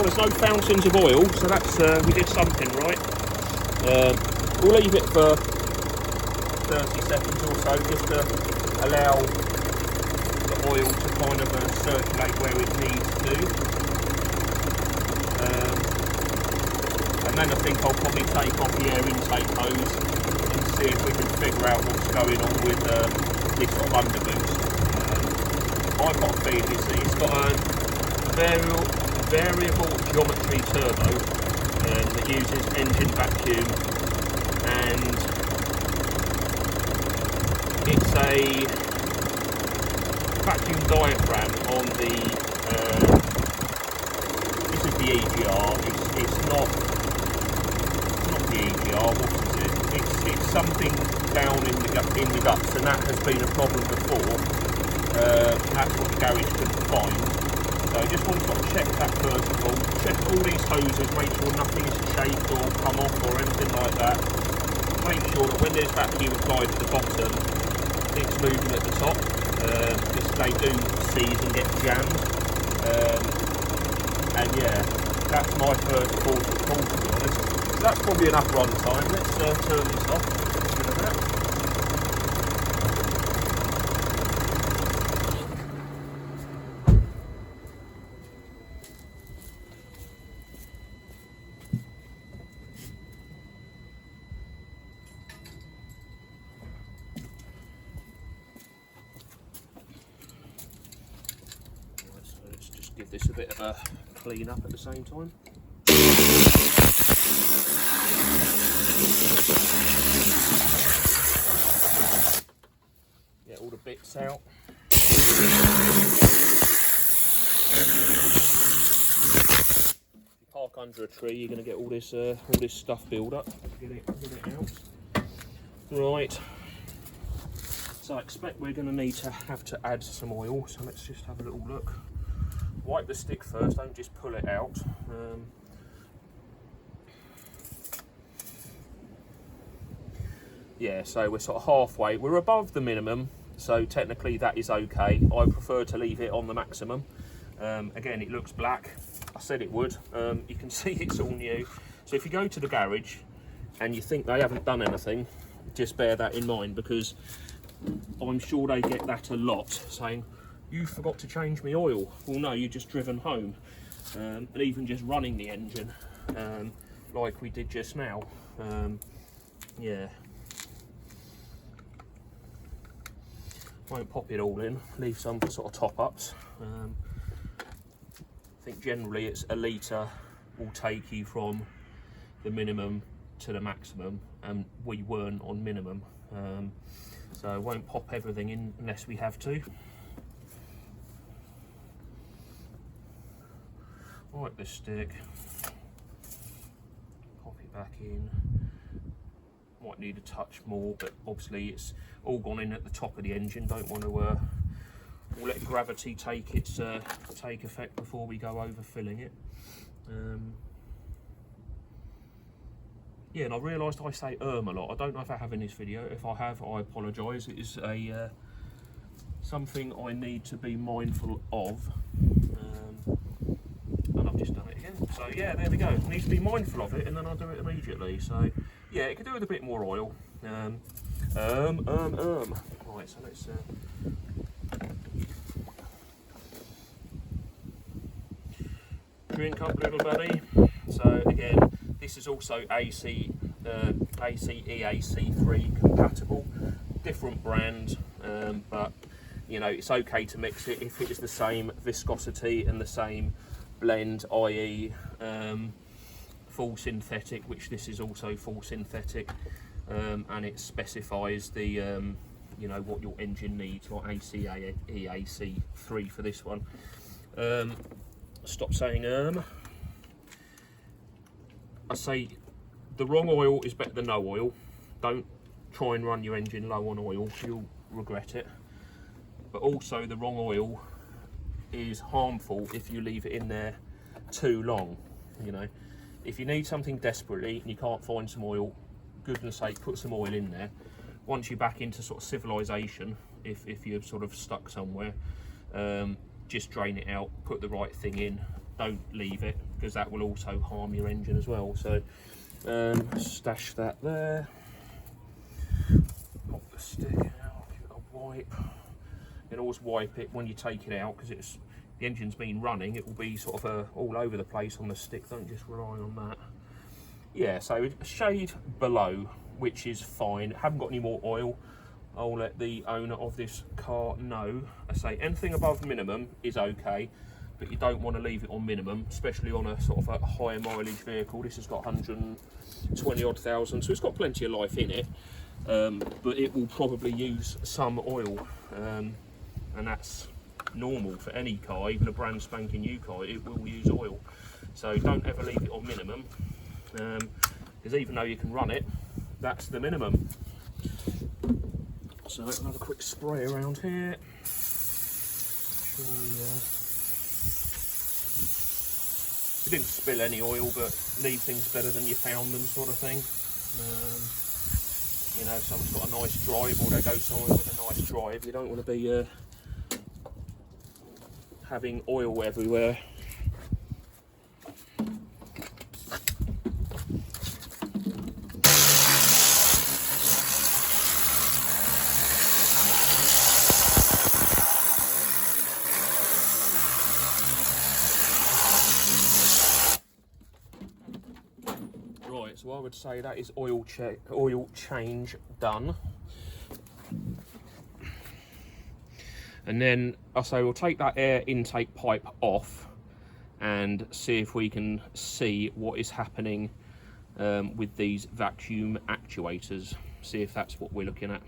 well, there's no fountains of oil, so that's we did something right. We'll leave it for 30 seconds or so, just to allow the oil to kind of circulate where it needs to. And then I think I'll probably take off the air intake hose and see if we can figure out what's going on with this sort of underboost. I've got a feeling it's got a variable geometry turbo that uses engine vacuum, and it's a vacuum diaphragm on the this is the EGR. It's not the EGR. What is it? It's something down in the guts, and that has been a problem before. That's what the garage couldn't find. So I just want to sort of check that first of all. Check all these hoses, make sure nothing's chafed or come off or anything like that. Make sure that when there's vacuum applied at the bottom, it's moving at the top, because they do seize and get jammed. And yeah, that's my first call to be honest. So that's probably enough run time. Let's turn this off. Get rid of that. Give this a bit of a clean up at the same time. Get all the bits out. If you park under a tree, you're going to get all this stuff build up. Get it out. Right. So I expect we're going to have to add some oil. So let's just have a little look. Wipe the stick first, don't just pull it out. Yeah, so we're sort of halfway. We're above the minimum, so technically that is okay. I prefer to leave it on the maximum. Again, it looks black. I said it would. You can see it's all new. So if you go to the garage and you think they haven't done anything, just bear that in mind, because I'm sure they get that a lot, saying, "You forgot to change my oil." Well, no, you've just driven home. And even just running the engine, like we did just now. Yeah. Won't pop it all in, leave some for sort of top-ups. I think generally it's a litre will take you from the minimum to the maximum, and we weren't on minimum. So I won't pop everything in unless we have to. Wipe the stick, pop it back in. Might need a touch more, but obviously it's all gone in at the top of the engine. Don't want to we'll let gravity take effect before we go over filling it. Yeah, and I realised I say a lot. I don't know if I have in this video. If I have, I apologise. It is a something I need to be mindful of. And I've just done it again. So yeah, there we go. I need to be mindful of it, and then I'll do it immediately. So yeah, it could do with a bit more oil. Right, so let's drink up, little buddy. So again, this is also AC EAC3 compatible, different brand, but you know, it's okay to mix it if it is the same viscosity and the same blend, i.e. full synthetic, which this is also full synthetic, and it specifies the you know, what your engine needs, like EAC3 for this one. Stop saying I say the wrong oil is better than no oil. Don't try and run your engine low on oil, you'll regret it. But also the wrong oil is harmful if you leave it in there too long. You know, if you need something desperately and you can't find some oil, goodness sake, put some oil in there. Once you're back into sort of civilization, if you're sort of stuck somewhere, just drain it out, put the right thing in, don't leave it, because that will also harm your engine as well. So stash that there. Pop the stick out, give it a wipe. You can always wipe it when you take it out, because the engine's been running, it will be sort of all over the place on the stick. Don't just rely on that. Yeah, so a shade below, which is fine. Haven't got any more oil. I'll let the owner of this car know. I say anything above minimum is okay, but you don't want to leave it on minimum, especially on a sort of a higher mileage vehicle. This has got 120 odd thousand, so it's got plenty of life in it, but it will probably use some oil, and that's normal for any car, even a brand spanking new car. It will use oil, so don't ever leave it on minimum, because even though you can run it, that's the minimum. So another quick spray around here. Sure we didn't spill any oil, but leave things better than you found them, sort of thing. You know, someone's got a nice drive, or they go somewhere with a nice drive. You don't want to be having oil everywhere. Right, so I would say that is oil change done. And then I say we'll take that air intake pipe off and see if we can see what is happening with these vacuum actuators. See if that's what we're looking at.